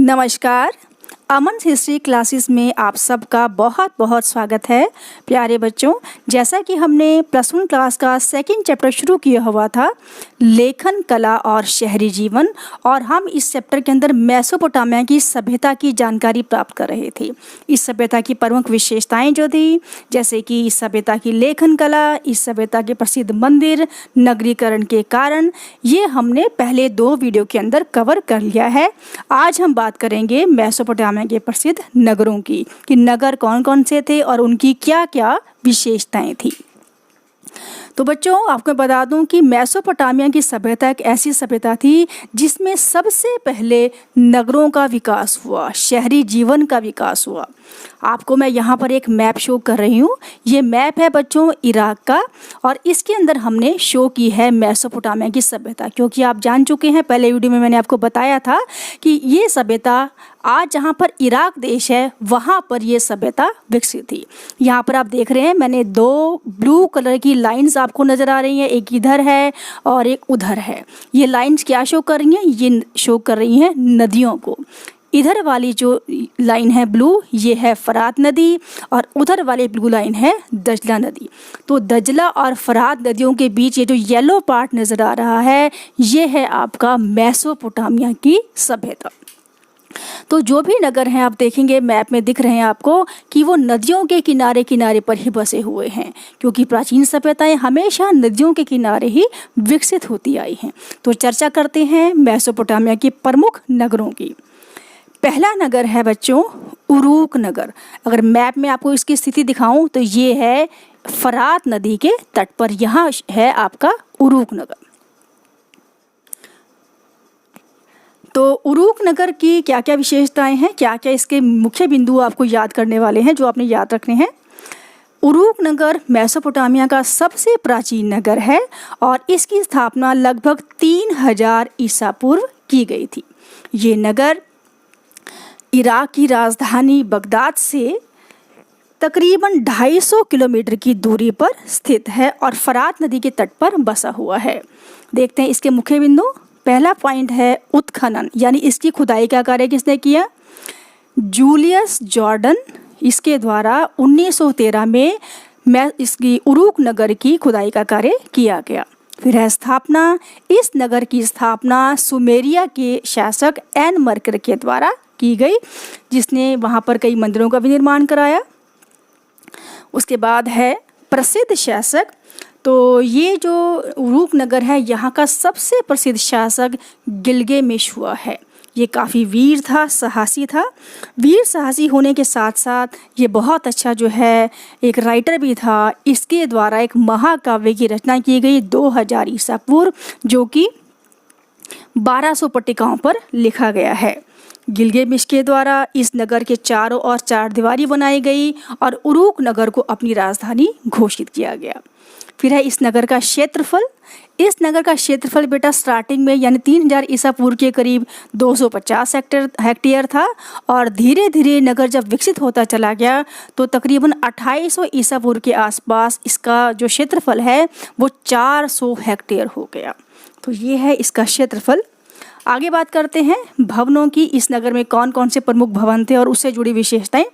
नमस्कार। अमन history classes में आप सबका बहुत बहुत स्वागत है। प्यारे बच्चों, जैसा कि हमने +1 क्लास का सेकंड चैप्टर शुरू किया हुआ था, लेखन कला और शहरी जीवन, और हम इस चैप्टर के अंदर मेसोपोटामिया की सभ्यता की जानकारी प्राप्त कर रहे थे। इस सभ्यता की प्रमुख विशेषताएं जो थी, जैसे कि इस सभ्यता की लेखन कला, इस सभ्यता के प्रसिद्ध मंदिर, नगरीकरण के कारण, ये हमने पहले 2 वीडियो के अंदर कवर कर लिया है। आज हम बात करेंगे मेसोपोटामिया के प्रसिद्ध नगरों की, कि नगर कौन कौन से थे और उनकी क्या क्या विशेषताएं थी। तो बच्चों, आपको बता दूं कि मेसोपोटामिया की सभ्यता एक ऐसी सभ्यता थी जिसमें सबसे पहले नगरों का विकास हुआ, शहरी जीवन का विकास हुआ। आपको मैं यहाँ पर एक मैप शो कर रही हूँ। ये मैप है बच्चों इराक का, और इसके अंदर हमने शो की है मेसोपोटामिया की सभ्यता, क्योंकि आप जान चुके हैं, पहले वीडियो में मैंने आपको बताया था कि ये सभ्यता आज जहाँ पर इराक देश है वहाँ पर ये सभ्यता विकसित थी। यहाँ पर आप देख रहे हैं, मैंने 2 ब्लू कलर की लाइंस आपको नज़र आ रही हैं, एक इधर है और एक उधर है। ये लाइंस क्या शो कर रही हैं? ये शो कर रही हैं नदियों को। इधर वाली जो लाइन है ब्लू, ये है फरात नदी, और उधर वाली ब्लू लाइन है दजला नदी। तो दजला और फरात नदियों के बीच ये जो येलो पार्ट नज़र आ रहा है, ये है आपका मेसोपोटामिया की सभ्यता। तो जो भी नगर हैं आप देखेंगे मैप में दिख रहे हैं आपको कि वो नदियों के किनारे किनारे पर ही बसे हुए हैं, क्योंकि प्राचीन सभ्यताएं हमेशा नदियों के किनारे ही विकसित होती आई हैं। तो चर्चा करते हैं मेसोपोटामिया के प्रमुख नगरों की। पहला नगर है बच्चों उरूक नगर। अगर मैप में आपको इसकी स्थिति दिखाऊं तो ये है फरात नदी के तट पर, यहाँ है आपका उरूक नगर। तो उरूक नगर की क्या क्या विशेषताएं हैं, क्या क्या इसके मुख्य बिंदु आपको याद करने वाले हैं जो आपने याद रखने हैं। उरूक नगर मेसोपोटामिया का सबसे प्राचीन नगर है और इसकी स्थापना लगभग 3000 ईसा पूर्व की गई थी। ये नगर इराक की राजधानी बगदाद से तकरीबन 250 किलोमीटर की दूरी पर स्थित है और फरात नदी के तट पर बसा हुआ है। देखते हैं इसके मुख्य बिंदु। पहला पॉइंट है उत्खनन, यानी इसकी खुदाई का कार्य किसने किया? Julius Jordan. इसके द्वारा 1913 में इसकी उरूक नगर की खुदाई का कार्य किया गया। फिर है स्थापना। इस नगर की स्थापना सुमेरिया के शासक एन मरकर के द्वारा की गई, जिसने वहाँ पर कई मंदिरों का भी निर्माण कराया। उसके बाद है प्रसिद्ध शासक। तो ये जो उरूक नगर है, यहाँ का सबसे प्रसिद्ध शासक गिल्गामेश हुआ है। ये काफ़ी वीर था, साहसी था। वीर साहसी होने के साथ साथ ये बहुत अच्छा जो है एक राइटर भी था। इसके द्वारा एक महाकाव्य की रचना की गई 2000 ईसा पूर्व, जो कि 1200 पट्टिकाओं पर लिखा गया है। गिल्गामेश के द्वारा इस नगर के चारों ओर 4 दीवारी बनाई गई और उरूक नगर को अपनी राजधानी घोषित किया गया। फिर है इस नगर का क्षेत्रफल। इस नगर का क्षेत्रफल बेटा स्टार्टिंग में यानी 3000 ईसा पूर्व के करीब 250 हेक्टेयर था, और धीरे धीरे नगर जब विकसित होता चला गया तो तकरीबन 2800 ईसा पूर्व के आसपास इसका जो क्षेत्रफल है वो 400 हेक्टेयर हो गया। तो ये है इसका क्षेत्रफल। आगे बात करते हैं भवनों की। इस नगर में कौन कौन से प्रमुख भवन थे और उससे जुड़ी विशेषताएं।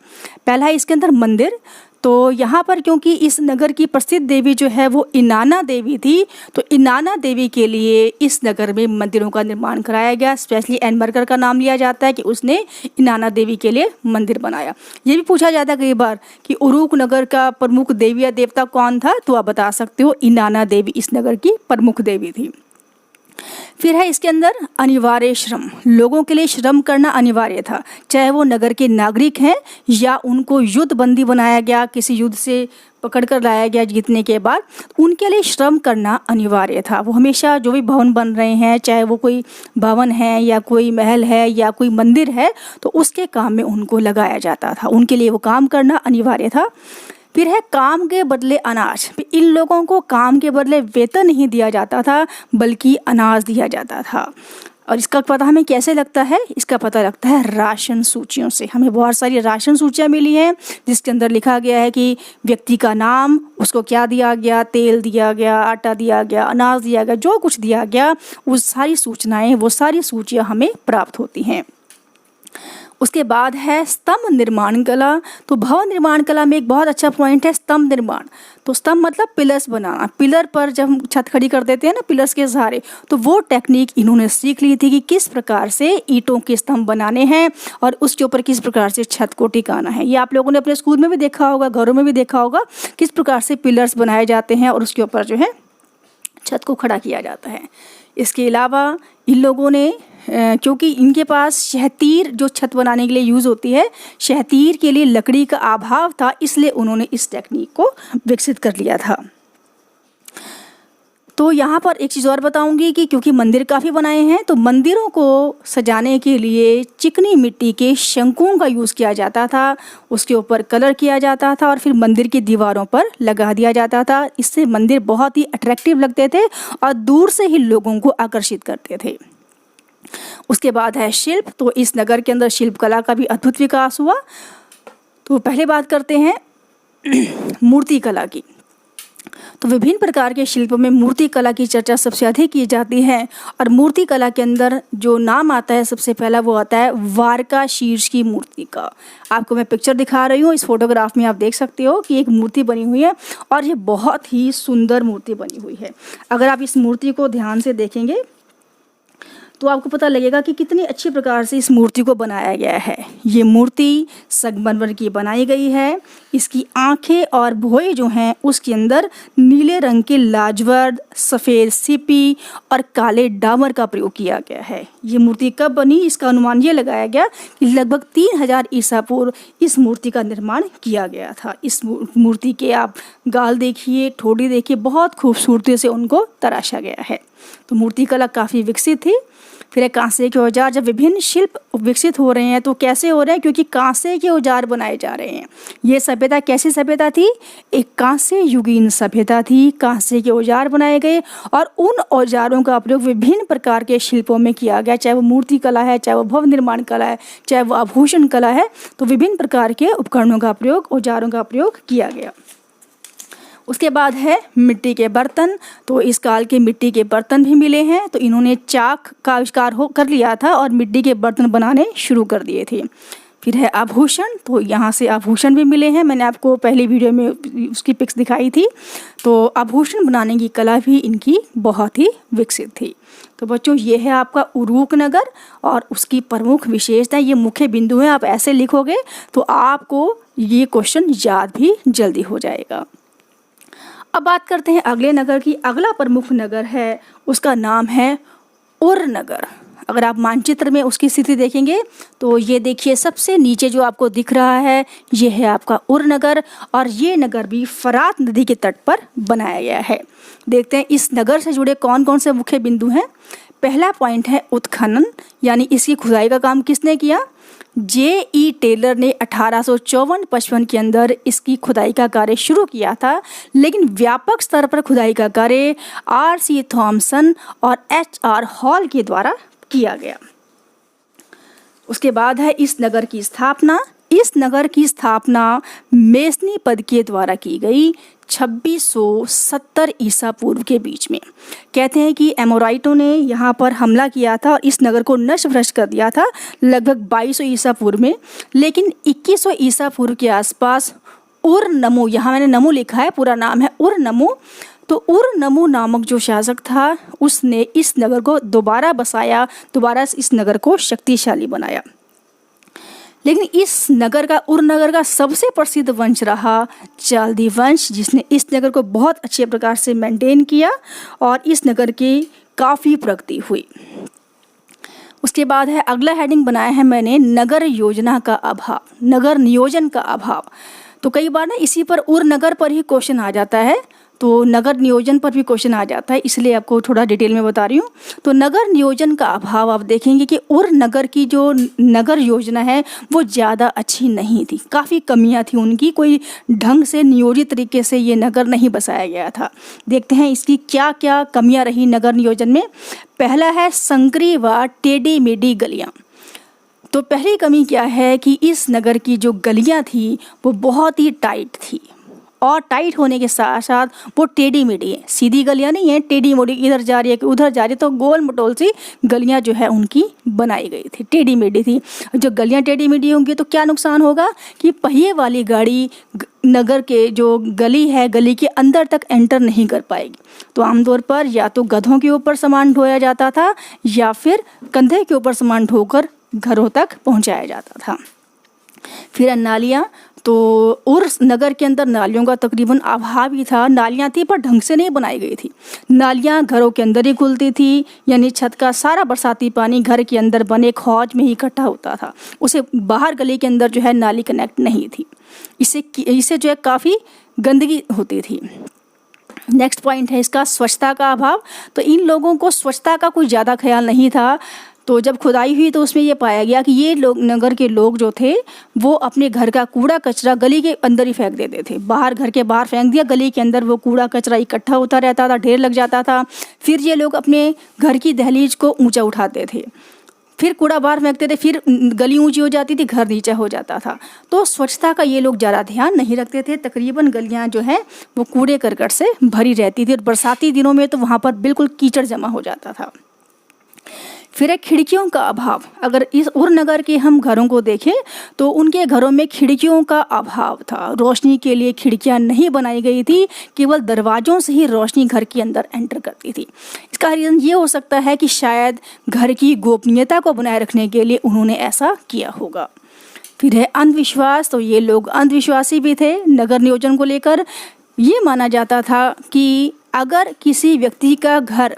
पहला है इसके अंदर मंदिर। तो यहाँ पर क्योंकि इस नगर की प्रसिद्ध देवी जो है वो इनाना देवी थी, तो इनाना देवी के लिए इस नगर में मंदिरों का निर्माण कराया गया। स्पेशली एन मरकर का नाम लिया जाता है कि उसने इनाना देवी के लिए मंदिर बनाया। ये भी पूछा जाता है कई बार कि उरूक नगर का प्रमुख देवी या देवता कौन था, तो आप बता सकते हो इनाना देवी इस नगर की प्रमुख देवी थी। फिर है इसके अंदर अनिवार्य श्रम। लोगों के लिए श्रम करना अनिवार्य था, चाहे वो नगर के नागरिक हैं या उनको युद्ध बंदी बनाया गया, किसी युद्ध से पकड़ कर लाया गया जीतने के बाद, उनके लिए श्रम करना अनिवार्य था। वो हमेशा जो भी भवन बन रहे हैं, चाहे वो कोई भवन है या कोई महल है या कोई मंदिर है, तो उसके काम में उनको लगाया जाता था, उनके लिए वो काम करना अनिवार्य था। फिर है काम के बदले अनाज। इन लोगों को काम के बदले वेतन नहीं दिया जाता था, बल्कि अनाज दिया जाता था। और इसका पता हमें कैसे लगता है? इसका पता लगता है राशन सूचियों से। हमें बहुत सारी राशन सूचियाँ मिली हैं जिसके अंदर लिखा गया है कि व्यक्ति का नाम, उसको क्या दिया गया, तेल दिया गया, आटा दिया गया, अनाज दिया गया, जो कुछ दिया गया, वो सारी सूचनाएं, वो सारी सूचियाँ हमें प्राप्त होती हैं। उसके बाद है स्तंभ निर्माण कला। तो भवन निर्माण कला में एक बहुत अच्छा पॉइंट है स्तंभ निर्माण। तो स्तंभ मतलब पिलर्स बनाना, पिलर पर जब हम छत खड़ी कर देते हैं ना पिलर्स के सहारे, तो वो टेक्निक इन्होंने सीख ली थी कि किस प्रकार से ईंटों के स्तंभ बनाने हैं और उसके ऊपर किस प्रकार से छत को टिकाना है। ये आप लोगों ने अपने स्कूल में भी देखा होगा, घरों में भी देखा होगा, किस प्रकार से पिलर्स बनाए जाते हैं और उसके ऊपर जो है छत को खड़ा किया जाता है। इसके अलावा इन लोगों ने क्योंकि इनके पास शहतीर जो छत बनाने के लिए यूज़ होती है, शहतीर के लिए लकड़ी का अभाव था, इसलिए उन्होंने इस टेक्निक को विकसित कर लिया था। तो यहाँ पर एक चीज़ और बताऊंगी कि क्योंकि मंदिर काफ़ी बनाए हैं, तो मंदिरों को सजाने के लिए चिकनी मिट्टी के शंकुओं का यूज़ किया जाता था, उसके ऊपर कलर किया जाता था और फिर मंदिर की दीवारों पर लगा दिया जाता था। इससे मंदिर बहुत ही अट्रैक्टिव लगते थे और दूर से ही लोगों को आकर्षित करते थे। उसके बाद है शिल्प। तो इस नगर के अंदर शिल्प कला का भी अद्भुत विकास हुआ। तो पहले बात करते हैं मूर्ति कला की। तो विभिन्न प्रकार के शिल्पों में मूर्ति कला की चर्चा सबसे अधिक की जाती है और मूर्ति कला के अंदर जो नाम आता है सबसे पहला वो आता है वारका शीर्ष की मूर्ति का। आपको मैं पिक्चर दिखा रही हूँ, इस फोटोग्राफ में आप देख सकते हो कि एक मूर्ति बनी हुई है और ये बहुत ही सुंदर मूर्ति बनी हुई है। अगर आप इस मूर्ति को ध्यान से देखेंगे तो आपको पता लगेगा कि कितनी अच्छी प्रकार से इस मूर्ति को बनाया गया है। ये मूर्ति संगमरमर की बनाई गई है। इसकी आंखें और भौहें जो हैं उसके अंदर नीले रंग के लाजवर्द, सफ़ेद सीपी और काले डामर का प्रयोग किया गया है। ये मूर्ति कब बनी, इसका अनुमान ये लगाया गया कि लगभग 3000 ईसा पूर्व इस मूर्ति का निर्माण किया गया था। इस मूर्ति के आप गाल देखिए, ठोड़ी देखिए, बहुत खूबसूरती से उनको तराशा गया है। तो मूर्ति कला काफ़ी विकसित थी। फिर कांसे के औजार। जब विभिन्न शिल्प विकसित हो रहे हैं तो कैसे हो रहे हैं, क्योंकि कांसे के औजार बनाए जा रहे हैं। ये सभ्यता कैसी सभ्यता थी, एक कांसे युगीन सभ्यता थी। कांसे के औजार बनाए गए और उन औजारों का प्रयोग विभिन्न प्रकार के शिल्पों में किया गया, चाहे वो मूर्ति कला है, चाहे वो भवन निर्माण कला है, चाहे वो आभूषण कला है। तो विभिन्न प्रकार के उपकरणों का प्रयोग, औजारों का प्रयोग किया गया। उसके बाद है मिट्टी के बर्तन। तो इस काल के मिट्टी के बर्तन भी मिले हैं। तो इन्होंने चाक का आविष्कार कर लिया था और मिट्टी के बर्तन बनाने शुरू कर दिए थे। फिर है आभूषण। तो यहाँ से आभूषण भी मिले हैं, मैंने आपको पहली वीडियो में उसकी पिक्स दिखाई थी। तो आभूषण बनाने की कला भी इनकी बहुत ही विकसित थी। तो बच्चों ये है आपका उरूक नगर और उसकी प्रमुख विशेषता, ये मुख्य बिंदु हैं। आप ऐसे लिखोगे तो आपको ये क्वेश्चन याद भी जल्दी हो जाएगा। अब बात करते हैं अगले नगर की। अगला प्रमुख नगर है, उसका नाम है उर नगर। अगर आप मानचित्र में उसकी स्थिति देखेंगे तो ये देखिए सबसे नीचे जो आपको दिख रहा है ये है आपका उर नगर और ये नगर भी फरात नदी के तट पर बनाया गया है। देखते हैं इस नगर से जुड़े कौन कौन से मुख्य बिंदु हैं। पहला पॉइंट है उत्खनन, यानी इसकी खुदाई का काम किसने किया, J.E. टेलर ने 1854-55 के अंदर इसकी खुदाई का कार्य शुरू किया था, लेकिन व्यापक स्तर पर खुदाई का कार्य R.C. थॉमसन और H.R. हॉल के द्वारा किया गया। उसके बाद है इस नगर की स्थापना। इस नगर की स्थापना मेसनी पद के द्वारा की गई 2670 ईसा पूर्व के बीच में। कहते हैं कि एमोराइटों ने यहाँ पर हमला किया था और इस नगर को नष्ट भ्रष्ट कर दिया था लगभग 2200 ईसा पूर्व में। लेकिन 2100 ईसा पूर्व के आसपास उर नमो, यहाँ मैंने नमो लिखा है, पूरा नाम है उर नमो। तो उर नमो नामक जो शासक था उसने इस नगर को दोबारा बसाया, दोबारा इस नगर को शक्तिशाली बनाया। लेकिन इस नगर का, उर नगर का सबसे प्रसिद्ध वंश रहा चाल्दी वंश, जिसने इस नगर को बहुत अच्छे प्रकार से मेंटेन किया और इस नगर की काफ़ी प्रगति हुई। उसके बाद है अगला हेडिंग बनाया है मैंने नगर योजना का अभाव, नगर नियोजन का अभाव। तो कई बार ना इसी पर उर नगर पर ही क्वेश्चन आ जाता है, तो नगर नियोजन पर भी क्वेश्चन आ जाता है, इसलिए आपको थोड़ा डिटेल में बता रही हूँ। तो नगर नियोजन का अभाव, आप देखेंगे कि उर नगर की जो नगर योजना है वो ज़्यादा अच्छी नहीं थी, काफ़ी कमियाँ थी उनकी, कोई ढंग से नियोजित तरीके से ये नगर नहीं बसाया गया था। देखते हैं इसकी क्या क्या कमियाँ रही नगर नियोजन में। पहला है संकरी व टेढ़ी मेढ़ी गलियाँ। तो पहली कमी क्या है कि इस नगर की जो गलियाँ थी वो बहुत ही टाइट थी और टाइट होने के साथ साथ वो टेढ़ी मेढ़ी है, सीधी गलियां नहीं है, टेढ़ी मेढ़ी, इधर जा रही है कि उधर जा रही है, तो गोल मटोल सी गलियां जो है उनकी बनाई गई थी, टेढ़ी मेढ़ी थी। जो गलियां टेढ़ी मेढ़ी होंगी तो क्या नुकसान होगा कि पहिए वाली गाड़ी नगर के जो गली है, गली के अंदर तक एंटर नहीं कर पाएगी। तो आमतौर पर या तो गधों के ऊपर सामान ढोया जाता था या फिर कंधे के ऊपर सामान ढोकर घरों तक पहुंचाया जाता था। फिर नालियाँ, तो उर्स नगर के अंदर नालियों का तकरीबन अभाव ही था। नालियाँ थी पर ढंग से नहीं बनाई गई थी। नालियाँ घरों के अंदर ही खुलती थी, यानी छत का सारा बरसाती पानी घर के अंदर बने एक हौज में ही इकट्ठा होता था, उसे बाहर गली के अंदर जो है नाली कनेक्ट नहीं थी। इससे जो है काफ़ी गंदगी होती थी। नेक्स्ट पॉइंट है इसका स्वच्छता का अभाव। तो इन लोगों को स्वच्छता का कोई ज़्यादा ख्याल नहीं था। तो जब खुदाई हुई तो उसमें ये पाया गया कि ये लोग, नगर के लोग जो थे, वो अपने घर का कूड़ा कचरा गली के अंदर ही फेंक देते थे। बाहर, घर के बाहर फेंक दिया, गली के अंदर वो कूड़ा कचरा इकट्ठा होता रहता था, ढेर लग जाता था। फिर ये लोग अपने घर की दहलीज को ऊंचा उठाते थे, फिर कूड़ा बाहर फेंकते थे, फिर गली ऊंची हो जाती थी, घर नीचा हो जाता था। तो स्वच्छता का ये लोग ज़्यादा ध्यान नहीं रखते थे। तकरीबन गलियां जो है वो कूड़े करकट से भरी रहती थी और बरसाती दिनों में तो वहाँ पर बिल्कुल कीचड़ जमा हो जाता था। फिर है खिड़कियों का अभाव। अगर इस उरनगर के हम घरों को देखें तो उनके घरों में खिड़कियों का अभाव था। रोशनी के लिए खिड़कियां नहीं बनाई गई थी, केवल दरवाज़ों से ही रोशनी घर के अंदर एंटर करती थी। इसका रीज़न ये हो सकता है कि शायद घर की गोपनीयता को बनाए रखने के लिए उन्होंने ऐसा किया होगा। फिर है अंधविश्वास। तो ये लोग अंधविश्वासी भी थे। नगर नियोजन को लेकर ये माना जाता था कि अगर किसी व्यक्ति का घर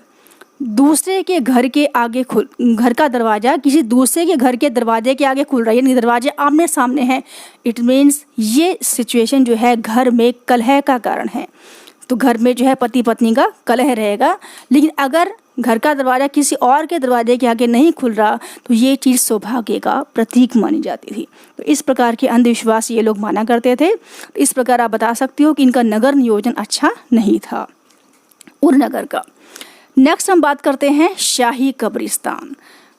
दूसरे के घर के आगे घर का दरवाज़ा किसी दूसरे के घर के दरवाजे के आगे खुल रहा है, यानी दरवाजे आमने सामने हैं, इट मीन्स ये सिचुएशन जो है घर में कलह का कारण है। तो घर में जो है पति पत्नी का कलह रहेगा। लेकिन अगर घर का दरवाज़ा किसी और के दरवाजे के आगे नहीं खुल रहा तो ये चीज़ सौभाग्य का प्रतीक मानी जाती थी। तो इस प्रकार के अंधविश्वास ये लोग माना करते थे। तो इस प्रकार आप बता सकते हो कि इनका नगर नियोजन अच्छा नहीं था उरनगर का। नेक्स्ट हम बात करते हैं शाही कब्रिस्तान।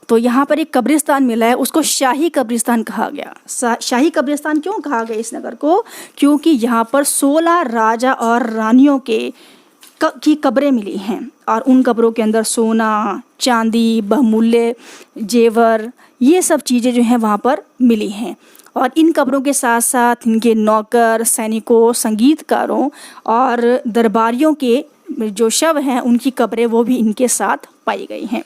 तो यहाँ पर एक कब्रिस्तान मिला है, उसको शाही कब्रिस्तान कहा गया। शाही कब्रिस्तान क्यों कहा गया इस नगर को? क्योंकि यहाँ पर 16 राजा और रानियों की कब्रें मिली हैं और उन कब्रों के अंदर सोना, चांदी, बहुमूल्य जेवर, ये सब चीज़ें जो हैं वहाँ पर मिली हैं। और इन कब्रों के साथ साथ इनके नौकर, सैनिकों, संगीतकारों और दरबारियों के जो शव हैं उनकी कब्रें वो भी इनके साथ पाई गई हैं।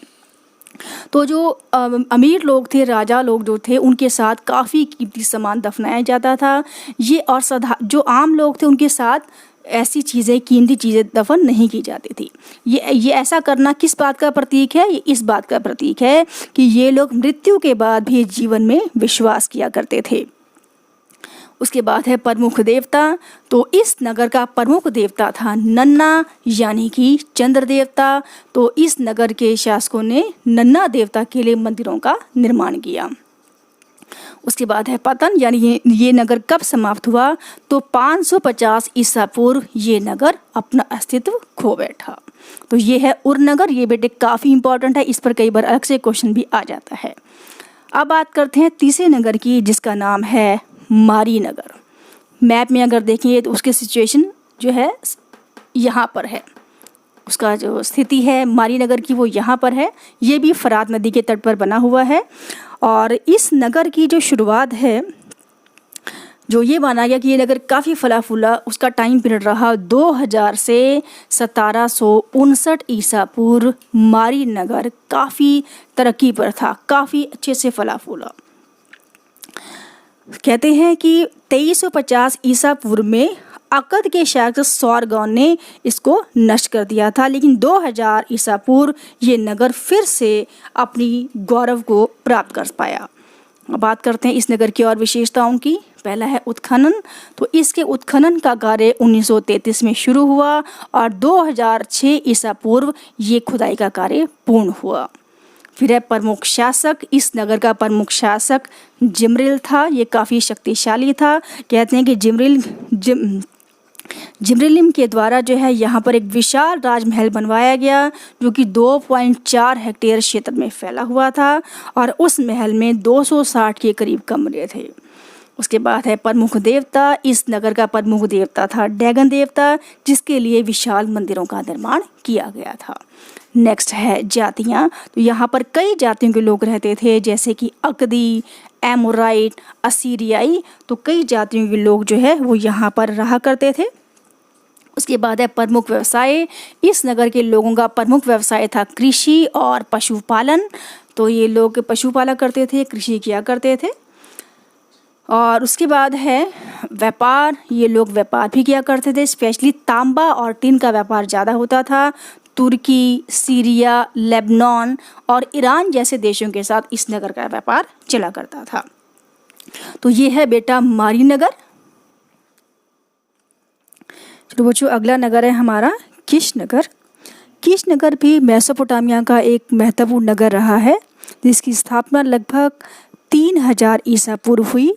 तो जो अमीर लोग थे, राजा लोग जो थे, उनके साथ काफ़ी कीमती सामान दफनाया जाता था। ये और जो आम लोग थे उनके साथ ऐसी चीज़ें, कीमती चीज़ें दफन नहीं की जाती थी। ये ऐसा करना किस बात का प्रतीक है? ये इस बात का प्रतीक है कि ये लोग मृत्यु के बाद भी जीवन में विश्वास किया करते थे। उसके बाद है प्रमुख देवता। तो इस नगर का प्रमुख देवता था नन्ना, यानी कि चंद्र देवता। तो इस नगर के शासकों ने नन्ना देवता के लिए मंदिरों का निर्माण किया। उसके बाद है पतन, यानी ये नगर कब समाप्त हुआ? तो 550 ईसा पूर्व ये नगर अपना अस्तित्व खो बैठा। तो ये है उरनगर। ये बेटे काफ़ी इंपॉर्टेंट है, इस पर कई बार अलग से क्वेश्चन भी आ जाता है। अब बात करते हैं तीसरे नगर की, जिसका नाम है मारी नगर। मैप में अगर देखें तो उसकी सिचुएशन जो है यहाँ पर है, उसका जो स्थिति है मारी नगर की वो यहाँ पर है। ये भी फरात नदी के तट पर बना हुआ है। और इस नगर की जो शुरुआत है, जो ये माना गया कि ये नगर काफ़ी फला फूला, उसका टाइम पीरियड रहा 2000 से 1759 ईसा पूर्व। मारी नगर काफ़ी तरक्की पर था, काफ़ी अच्छे से फला फूला। कहते हैं कि 2350 ईसा पूर्व में अकद के शासक सौरगौन ने इसको नष्ट कर दिया था, लेकिन 2000 ईसा पूर्व ये नगर फिर से अपनी गौरव को प्राप्त कर पाया। अब बात करते हैं इस नगर की और विशेषताओं की। पहला है उत्खनन। तो इसके उत्खनन का कार्य 1933 में शुरू हुआ और 2006 ईसा पूर्व ये खुदाई का कार्य पूर्ण हुआ। फिर है प्रमुख शासक। इस नगर का प्रमुख शासक जिमरिल था। ये काफ़ी शक्तिशाली था। कहते हैं कि जिमरिलिम के द्वारा जो है यहाँ पर एक विशाल राजमहल बनवाया गया, जो कि 2.4 हेक्टेयर क्षेत्र में फैला हुआ था और उस महल में 260 के करीब कमरे थे। उसके बाद है प्रमुख देवता। इस नगर का प्रमुख देवता था डैगन देवता, जिसके लिए विशाल मंदिरों का निर्माण किया गया था। नेक्स्ट है जातियाँ। तो यहाँ पर कई जातियों के लोग रहते थे, जैसे कि अकदी, एमोराइट, असीरियाई। तो कई जातियों के लोग जो है वो यहाँ पर रहा करते थे। उसके बाद है प्रमुख व्यवसाय। इस नगर के लोगों का प्रमुख व्यवसाय था कृषि और पशुपालन। तो ये लोग पशुपालन करते थे, कृषि किया करते थे। और उसके बाद है व्यापार। ये लोग व्यापार भी किया करते थे, स्पेशली तांबा और टिन का व्यापार ज़्यादा होता था। तुर्की, सीरिया, लेबनान और ईरान जैसे देशों के साथ इस नगर का व्यापार चला करता था। तो ये है बेटा मारी नगर। चलो बच्चों, अगला नगर है हमारा किश नगर। किश नगर भी मेसोपोटामिया का एक महत्वपूर्ण नगर रहा है, जिसकी स्थापना लगभग 3000 ईसा पूर्व हुई।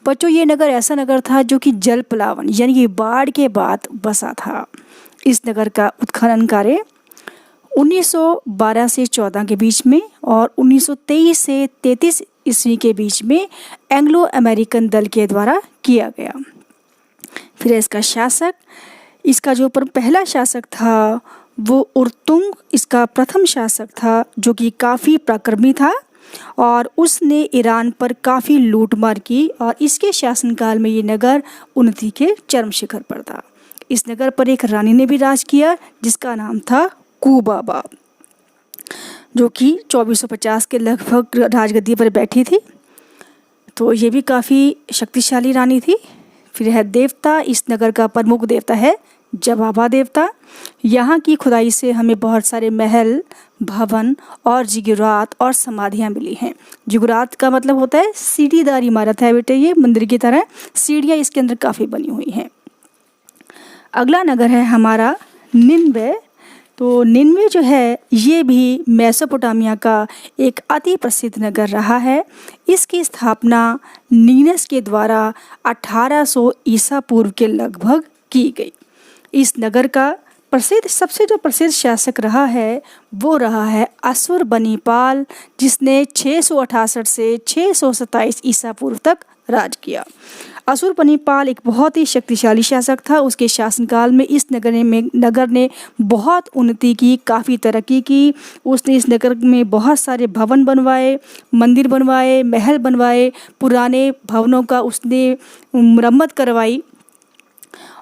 बच्चों, ये नगर ऐसा नगर था जो कि जल प्लावन यानी कि बाढ़ के बाद बसा था। इस नगर का उत्खनन कार्य 1912 से 14 के बीच में और 1923 से 33 ईस्वी के बीच में एंग्लो अमेरिकन दल के द्वारा किया गया। फिर इसका शासक, इसका जो पहला शासक था वो उर्तुंग इसका प्रथम शासक था, जो कि काफ़ी पराक्रमी था और उसने ईरान पर काफ़ी लूटमार की और इसके शासनकाल में ये नगर उन्नति के चरम शिखर पर था। इस नगर पर एक रानी ने भी राज किया, जिसका नाम था कुबाबा, जो कि 2450 के लगभग राजगद्दी पर बैठी थी। तो ये भी काफ़ी शक्तिशाली रानी थी। फिर है देवता। इस नगर का प्रमुख देवता है जबाबा देवता। यहाँ की खुदाई से हमें बहुत सारे महल, भवन और जिगुरात और समाधियाँ मिली हैं। जिगुरात का मतलब होता है सीढ़ीदार इमारत है बेटे, ये मंदिर की तरह सीढ़ियाँ इसके अंदर काफ़ी बनी हुई हैं। अगला नगर है हमारा निन्वे। तो निन्वे जो है ये भी मेसोपोटामिया का एक अति प्रसिद्ध नगर रहा है। इसकी स्थापना नीनस के द्वारा 1800 ईसा पूर्व के लगभग की गई। इस नगर का सबसे जो प्रसिद्ध शासक रहा है वो रहा है अशुरबनीपाल, जिसने 668 से 627 ईसा पूर्व तक राज किया। अशुरबनीपाल एक बहुत ही शक्तिशाली शासक था। उसके शासनकाल में इस नगर ने बहुत उन्नति की, काफ़ी तरक्की की। उसने इस नगर में बहुत सारे भवन बनवाए, मंदिर बनवाए, महल बनवाए, पुराने भवनों का उसने मरम्मत करवाई।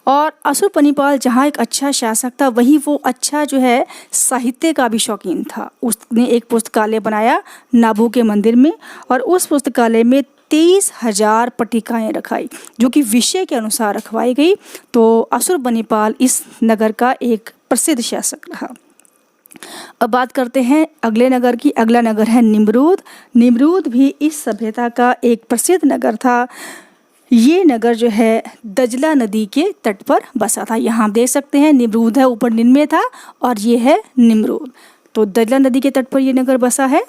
और अशुरबनीपाल जहाँ एक अच्छा शासक था, वहीं वो अच्छा जो है साहित्य का भी शौकीन था। उसने एक पुस्तकालय बनाया नाबू के मंदिर में और उस पुस्तकालय में 23,000 पट्टिकाएँ रखाई, जो कि विषय के अनुसार रखवाई गई। तो अशुरबनीपाल इस नगर का एक प्रसिद्ध शासक रहा। अब बात करते हैं अगले नगर की। अगला नगर है निम्रूद। निम्रूद भी इस सभ्यता का एक प्रसिद्ध नगर था। ये नगर जो है दजला नदी के तट पर बसा था। यहाँ आप देख सकते हैं निम्रूद है, ऊपर निन्वे था और ये है निम्रूद। तो दजला नदी के तट पर ये नगर बसा है।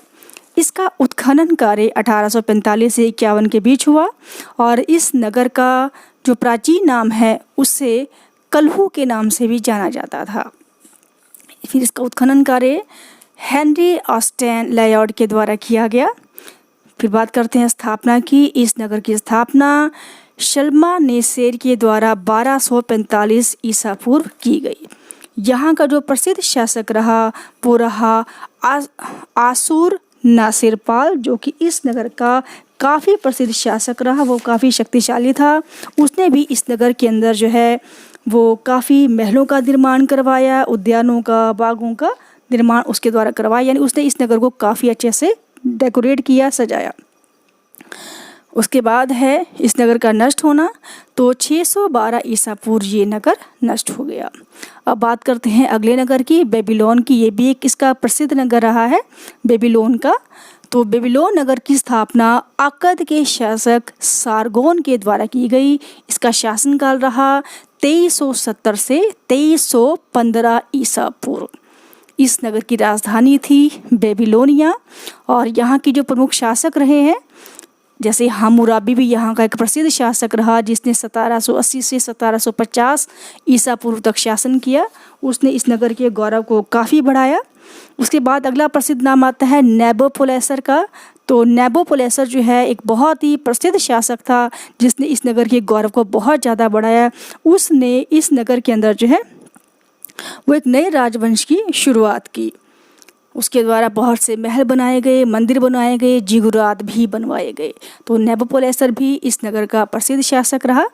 इसका उत्खनन कार्य 1845 से 51 के बीच हुआ और इस नगर का जो प्राचीन नाम है उससे कल्हू के नाम से भी जाना जाता था। फिर इसका उत्खनन कार्य हेनरी ऑस्टेन लेयॉर्ड के द्वारा किया गया। फिर बात करते हैं स्थापना की। इस नगर की स्थापना शल्मानेसेर के द्वारा 1245 ईसा पूर्व की गई। यहाँ का जो प्रसिद्ध शासक रहा वो रहा आसुर नासिरपाल, जो कि इस नगर का काफ़ी प्रसिद्ध शासक रहा। वो काफ़ी शक्तिशाली था। उसने भी इस नगर के अंदर जो है वो काफ़ी महलों का निर्माण करवाया, उद्यानों का, बागों का निर्माण उसके द्वारा करवाया। यानी उसने इस नगर को काफ़ी अच्छे से डेकोरेट किया, सजाया। उसके बाद है इस नगर का नष्ट होना। तो 612 ईसा पूर्व ये नगर नष्ट हो गया। अब बात करते हैं अगले नगर की, बेबीलोन की। ये भी एक इसका प्रसिद्ध नगर रहा है बेबीलोन का। तो बेबीलोन नगर की स्थापना अक्कद के शासक सारगोन के द्वारा की गई। इसका शासनकाल रहा 2370 से 2315 ईसा पूर्व। इस नगर की राजधानी थी बेबीलोनिया और यहाँ की जो प्रमुख शासक रहे हैं जैसे हम्मुराबी भी यहाँ का एक प्रसिद्ध शासक रहा जिसने 1780 से 1750 ईसा पूर्व तक शासन किया। उसने इस नगर के गौरव को काफ़ी बढ़ाया। उसके बाद अगला प्रसिद्ध नाम आता है नेबोपोलेसर का। तो नेबोपोलेसर जो है एक बहुत ही प्रसिद्ध शासक था जिसने इस नगर के गौरव को बहुत ज़्यादा बढ़ाया। उसने इस नगर के अंदर जो है वो एक नए राजवंश की शुरुआत की। उसके द्वारा बहुत से महल बनाए गए, मंदिर बनाए गए, जिगुरात भी बनवाए गए। तो नेबोपोलेसर भी इस नगर का प्रसिद्ध शासक रहा।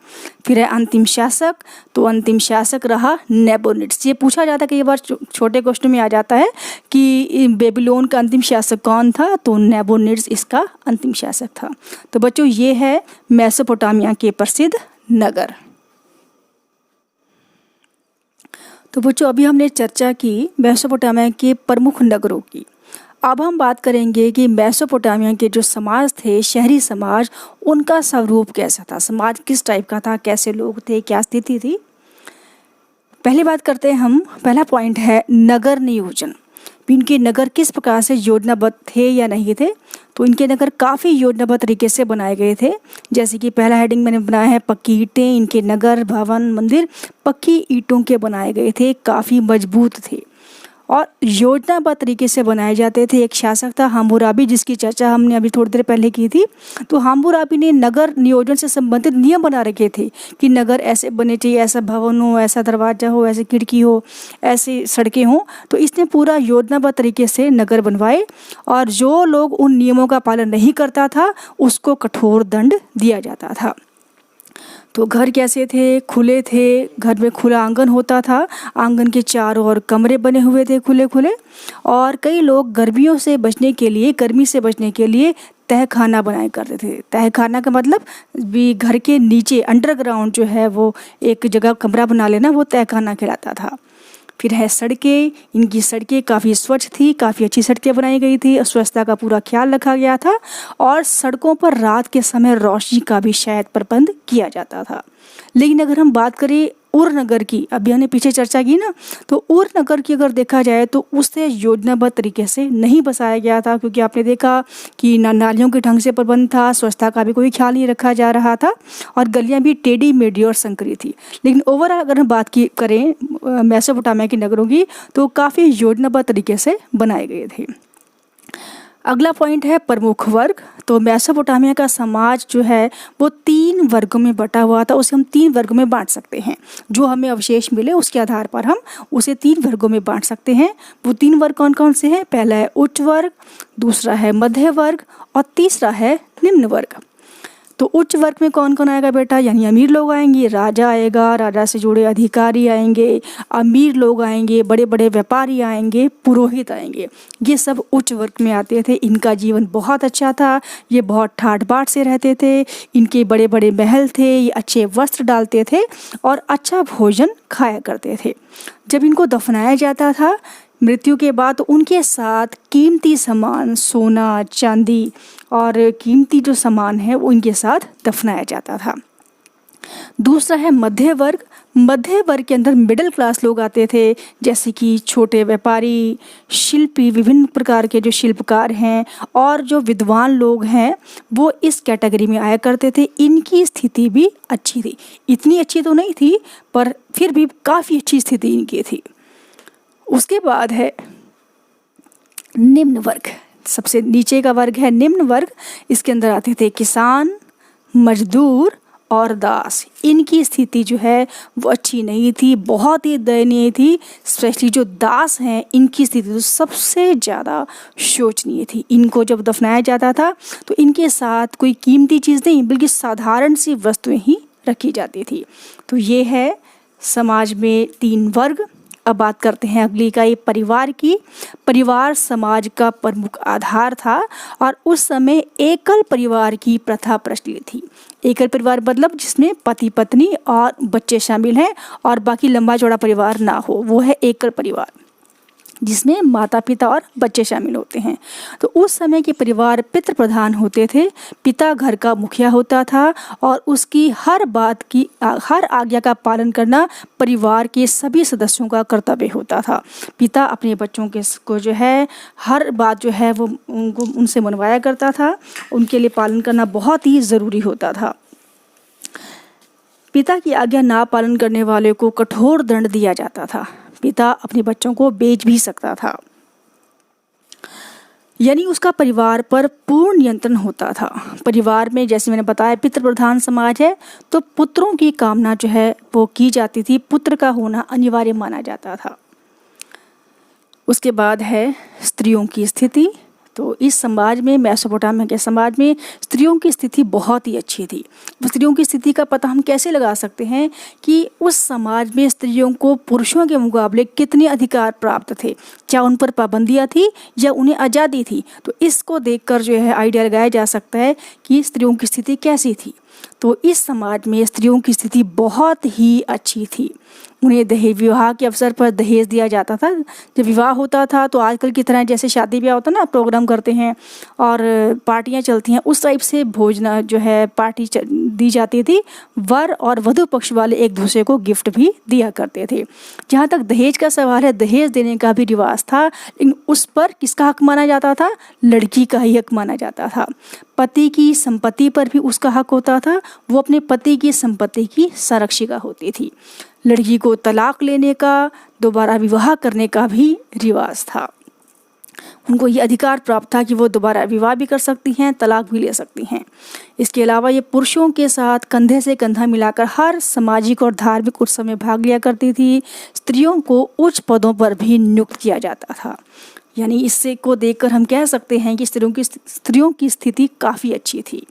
फिर है अंतिम शासक, तो अंतिम शासक रहा नेबोनिड्स। ये पूछा जाता है कई बार, छोटे क्वेश्चन में आ जाता है कि बेबीलोन का अंतिम शासक कौन था, तो नेबोनिड्स इसका अंतिम शासक था। तो बच्चों ये है मेसोपोटामिया के प्रसिद्ध नगर। तो बच्चों अभी हमने चर्चा की मेसोपोटामिया के प्रमुख नगरों की। अब हम बात करेंगे कि मेसोपोटामिया के जो समाज थे, शहरी समाज, उनका स्वरूप कैसा था, समाज किस टाइप का था, कैसे लोग थे, क्या स्थिति थी। पहली बात करते हैं हम, पहला पॉइंट है नगर नियोजन। इनके नगर किस प्रकार से योजनाबद्ध थे या नहीं थे। तो इनके नगर काफ़ी योजनाबद्ध तरीके से बनाए गए थे। जैसे कि पहला हेडिंग मैंने बनाया है पक्की ईंटें। इनके नगर, भवन, मंदिर पक्की ईंटों के बनाए गए थे, काफ़ी मजबूत थे और योजनाबद्ध तरीके से बनाए जाते थे। एक शासक था हम्मुराबी जिसकी चर्चा हमने अभी थोड़ी देर पहले की थी। तो हम्मुराबी ने नगर नियोजन से संबंधित नियम बना रखे थे कि नगर ऐसे बने चाहिए, ऐसा भवन हो, ऐसा दरवाजा हो, ऐसी खिड़की हो, ऐसी सड़कें हों। तो इसने पूरा योजनाबद्ध तरीके से नगर बनवाए और जो लोग उन नियमों का पालन नहीं करता था उसको कठोर दंड दिया जाता था। तो घर कैसे थे, खुले थे। घर में खुला आंगन होता था, आंगन के चारों ओर कमरे बने हुए थे खुले खुले। और कई लोग गर्मी से बचने के लिए तहखाना बनाया करते थे। तहखाना का मतलब भी घर के नीचे अंडरग्राउंड जो है वो एक जगह कमरा बना लेना, वो तहखाना कहलाता था। फिर है सड़कें। इनकी सड़कें काफ़ी स्वच्छ थी, काफ़ी अच्छी सड़कें बनाई गई थी, स्वच्छता का पूरा ख्याल रखा गया था और सड़कों पर रात के समय रोशनी का भी शायद प्रबंध किया जाता था। लेकिन अगर हम बात करें उर नगर की, अभी हमने पीछे चर्चा की ना, तो उर नगर की अगर देखा जाए तो उसे योजनाबद्ध तरीके से नहीं बसाया गया था, क्योंकि आपने देखा कि ना नालियों के ढंग से प्रबंध था, स्वच्छता का भी कोई ख्याल नहीं रखा जा रहा था और गलियां भी टेढ़ी मेढ़ी और संकरी थी। लेकिन ओवरऑल अगर हम बात करें मेसोपोटामिया के नगरों की, तो काफ़ी योजनाबद्ध तरीके से बनाए गए थे। अगला पॉइंट है प्रमुख वर्ग। तो मेसोपोटामिया का समाज जो है वो 3 वर्गों में बटा हुआ था। उसे हम 3 वर्गों में बांट सकते हैं। जो हमें अवशेष मिले उसके आधार पर हम उसे 3 वर्गों में बांट सकते हैं। वो 3 वर्ग कौन कौन से हैं? पहला है उच्च वर्ग, दूसरा है मध्य वर्ग और तीसरा है निम्न वर्ग। तो उच्च वर्ग में कौन कौन आएगा बेटा? यानी अमीर लोग आएंगे, राजा आएगा, राजा से जुड़े अधिकारी आएंगे, अमीर लोग आएंगे, बड़े बड़े व्यापारी आएंगे, पुरोहित आएंगे। ये सब उच्च वर्ग में आते थे। इनका जीवन बहुत अच्छा था, ये बहुत ठाट बाट से रहते थे, इनके बड़े बड़े महल थे, ये अच्छे वस्त्र डालते थे और अच्छा भोजन खाया करते थे। जब इनको दफनाया जाता था मृत्यु के बाद, तो उनके साथ कीमती सामान, सोना, चांदी और कीमती जो सामान है वो इनके साथ दफनाया जाता था। दूसरा है मध्य वर्ग। मध्य वर्ग के अंदर मिडिल क्लास लोग आते थे, जैसे कि छोटे व्यापारी, शिल्पी, विभिन्न प्रकार के जो शिल्पकार हैं और जो विद्वान लोग हैं वो इस कैटेगरी में आया करते थे। इनकी स्थिति भी अच्छी थी, इतनी अच्छी तो नहीं थी पर फिर भी काफ़ी अच्छी स्थिति इनकी थी। उसके बाद है निम्न वर्ग। सबसे नीचे का वर्ग है निम्न वर्ग। इसके अंदर आते थे किसान, मजदूर और दास। इनकी स्थिति जो है वो अच्छी नहीं थी, बहुत ही दयनीय थी। स्पेशली जो दास हैं इनकी स्थिति तो सबसे ज़्यादा शोचनीय थी। इनको जब दफनाया जाता था तो इनके साथ कोई कीमती चीज़ नहीं बल्कि साधारण सी वस्तुएं ही रखी जाती थी। तो ये है समाज में 3 वर्ग। अब बात करते हैं अगली इकाई परिवार की। परिवार समाज का प्रमुख आधार था और उस समय एकल परिवार की प्रथा प्रचलित थी। एकल परिवार मतलब जिसमें पति पत्नी और बच्चे शामिल हैं और बाकी लंबा चौड़ा परिवार ना हो, वो है एकल परिवार। जिसमें माता पिता और बच्चे शामिल होते हैं। तो उस समय के परिवार पितृ प्रधान होते थे। पिता घर का मुखिया होता था और उसकी हर बात की हर आज्ञा का पालन करना परिवार के सभी सदस्यों का कर्तव्य होता था। पिता अपने बच्चों को जो है हर बात जो है वो उनसे मनवाया करता था। उनके लिए पालन करना बहुत ही ज़रूरी होता था। पिता की आज्ञा ना पालन करने वाले को कठोर दंड दिया जाता था। पिता अपने बच्चों को बेच भी सकता था, यानी उसका परिवार पर पूर्ण नियंत्रण होता था। परिवार में जैसे मैंने बताया पितृ प्रधान समाज है, तो पुत्रों की कामना जो है वो की जाती थी। पुत्र का होना अनिवार्य माना जाता था। उसके बाद है स्त्रियों की स्थिति। तो इस समाज में, मेसोपोटामिया के समाज में स्त्रियों की स्थिति बहुत ही अच्छी थी। स्त्रियों की स्थिति का पता हम कैसे लगा सकते हैं कि उस समाज में स्त्रियों को पुरुषों के मुकाबले कितने अधिकार प्राप्त थे, क्या उन पर पाबंदियाँ थी या उन्हें आज़ादी थी। तो इसको देखकर जो है आइडिया लगाया जा सकता है कि स्त्रियों की स्थिति कैसी थी। तो इस समाज में स्त्रियों की स्थिति बहुत ही अच्छी थी। उन्हें दहेज, विवाह के अवसर पर दहेज दिया जाता था। जब विवाह होता था तो आजकल की तरह जैसे शादी ब्याह होता है ना, प्रोग्राम करते हैं और पार्टियां चलती हैं, उस टाइप से भोजन जो है पार्टी दी जाती थी। वर और वधु पक्ष वाले एक दूसरे को गिफ्ट भी दिया करते थे। जहाँ तक दहेज का सवाल है, दहेज देने का भी रिवाज था, लेकिन उस पर किसका हक माना जाता था? लड़की का ही हक माना जाता था। पति की संपत्ति पर भी उसका हक होता था। वो अपने पति की संपत्ति की संरक्षिका होती थी। लड़की को तलाक लेने का, दोबारा विवाह करने का भी रिवाज था। उनको ये अधिकार प्राप्त था कि वो दोबारा विवाह भी कर सकती हैं, तलाक भी ले सकती हैं। इसके अलावा ये पुरुषों के साथ कंधे से कंधा मिलाकर हर सामाजिक और धार्मिक उत्सव में भाग लिया करती थी। स्त्रियों को उच्च पदों पर भी नियुक्त किया जाता था। यानी इससे को देखकर हम कह सकते हैं कि स्त्रियों की स्थिति काफ़ी अच्छी थी।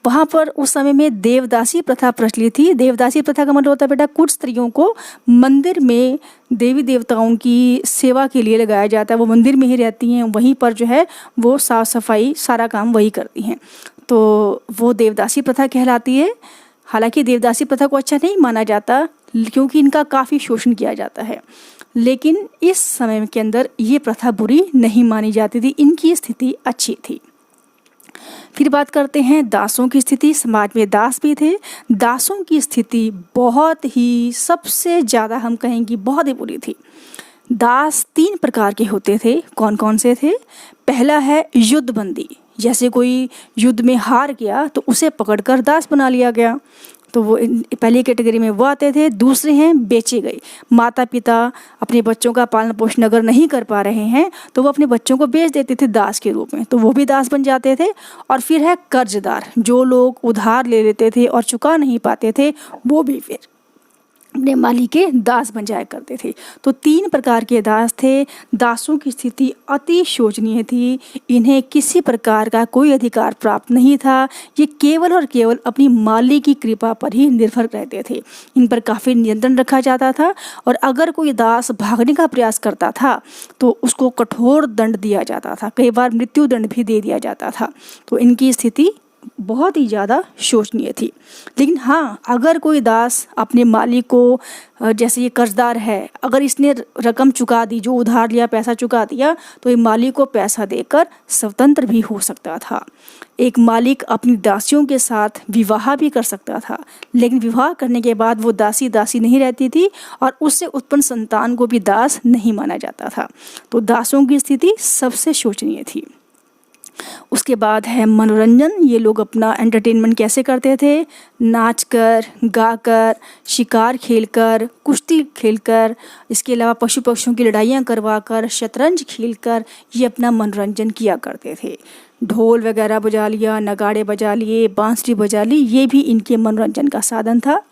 वहाँ पर उस समय में देवदासी प्रथा प्रचलित थी। देवदासी प्रथा का मतलब होता है बेटा, कुछ स्त्रियों को मंदिर में देवी देवताओं की सेवा के लिए लगाया जाता है। वो मंदिर में ही रहती हैं, वहीं पर जो है वो साफ सफाई सारा काम वही करती हैं। तो वो देवदासी प्रथा कहलाती है। हालांकि देवदासी प्रथा को अच्छा नहीं माना जाता क्योंकि इनका काफ़ी शोषण किया जाता है, लेकिन इस समय के अंदर ये प्रथा बुरी नहीं मानी जाती थी। इनकी स्थिति अच्छी थी। फिर बात करते हैं दासों की स्थिति। समाज में दास भी थे। दासों की स्थिति बहुत ही, सबसे ज़्यादा हम कहेंगे बहुत ही बुरी थी। दास 3 प्रकार के होते थे। कौन कौन से थे? पहला है युद्धबंदी। जैसे कोई युद्ध में हार गया तो उसे पकड़कर दास बना लिया गया, तो वो पहली कैटेगरी में वो आते थे। दूसरे हैं बेचे गए। माता पिता अपने बच्चों का पालन पोषण अगर नहीं कर पा रहे हैं तो वो अपने बच्चों को बेच देते थे दास के रूप में, तो वो भी दास बन जाते थे। और फिर है कर्जदार, जो लोग उधार ले लेते थे और चुका नहीं पाते थे, वो भी फिर अपने मालिक के दास बन जाया करते थे। तो 3 प्रकार के दास थे। दासों की स्थिति अति शोचनीय थी। इन्हें किसी प्रकार का कोई अधिकार प्राप्त नहीं था। ये केवल और केवल अपनी मालिक की कृपा पर ही निर्भर रहते थे। इन पर काफ़ी नियंत्रण रखा जाता था और अगर कोई दास भागने का प्रयास करता था तो उसको कठोर दंड दिया जाता था। कई बार मृत्यु दंड भी दे दिया जाता था। तो इनकी स्थिति बहुत ही ज़्यादा शोचनीय थी। लेकिन हाँ, अगर कोई दास अपने मालिक को, जैसे ये कर्जदार है, अगर इसने रकम चुका दी, जो उधार लिया पैसा चुका दिया, तो ये मालिक को पैसा देकर स्वतंत्र भी हो सकता था। एक मालिक अपनी दासियों के साथ विवाह भी कर सकता था, लेकिन विवाह करने के बाद वो दासी नहीं रहती थी और उससे उत्पन्न संतान को भी दास नहीं माना जाता था। तो दासों की स्थिति सबसे शोचनीय थी। उसके बाद है मनोरंजन। ये लोग अपना एंटरटेनमेंट कैसे करते थे? नाचकर, गाकर, शिकार खेलकर, कुश्ती खेलकर, इसके अलावा पशु पक्षियों की लड़ाइयाँ करवाकर, शतरंज खेलकर ये अपना मनोरंजन किया करते थे। ढोल वगैरह बजा लिया, नगाड़े बजा लिए, बांसुरी बजा ली, ये भी इनके मनोरंजन का साधन था।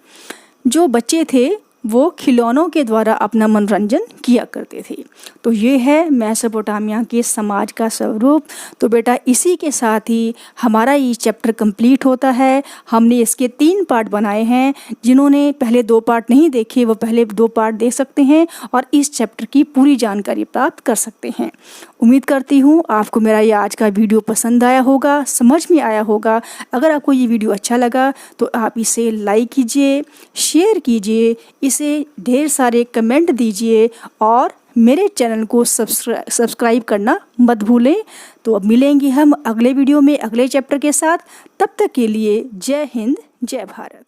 जो बच्चे थे वो खिलौनों के द्वारा अपना मनोरंजन किया करते थे। तो ये है मेसोपोटामिया के समाज का स्वरूप। तो बेटा इसी के साथ ही हमारा ये चैप्टर कंप्लीट होता है। हमने इसके 3 पार्ट बनाए हैं। जिन्होंने पहले 2 पार्ट नहीं देखे वो पहले 2 पार्ट देख सकते हैं और इस चैप्टर की पूरी जानकारी प्राप्त कर सकते हैं। उम्मीद करती हूँ आपको मेरा ये आज का वीडियो पसंद आया होगा, समझ में आया होगा। अगर आपको ये वीडियो अच्छा लगा तो आप इसे लाइक कीजिए, शेयर कीजिए, इसे ढेर सारे कमेंट दीजिए और मेरे चैनल को सब्सक्राइब करना मत भूलें। तो अब मिलेंगे हम अगले वीडियो में अगले चैप्टर के साथ। तब तक के लिए जय हिंद, जय भारत।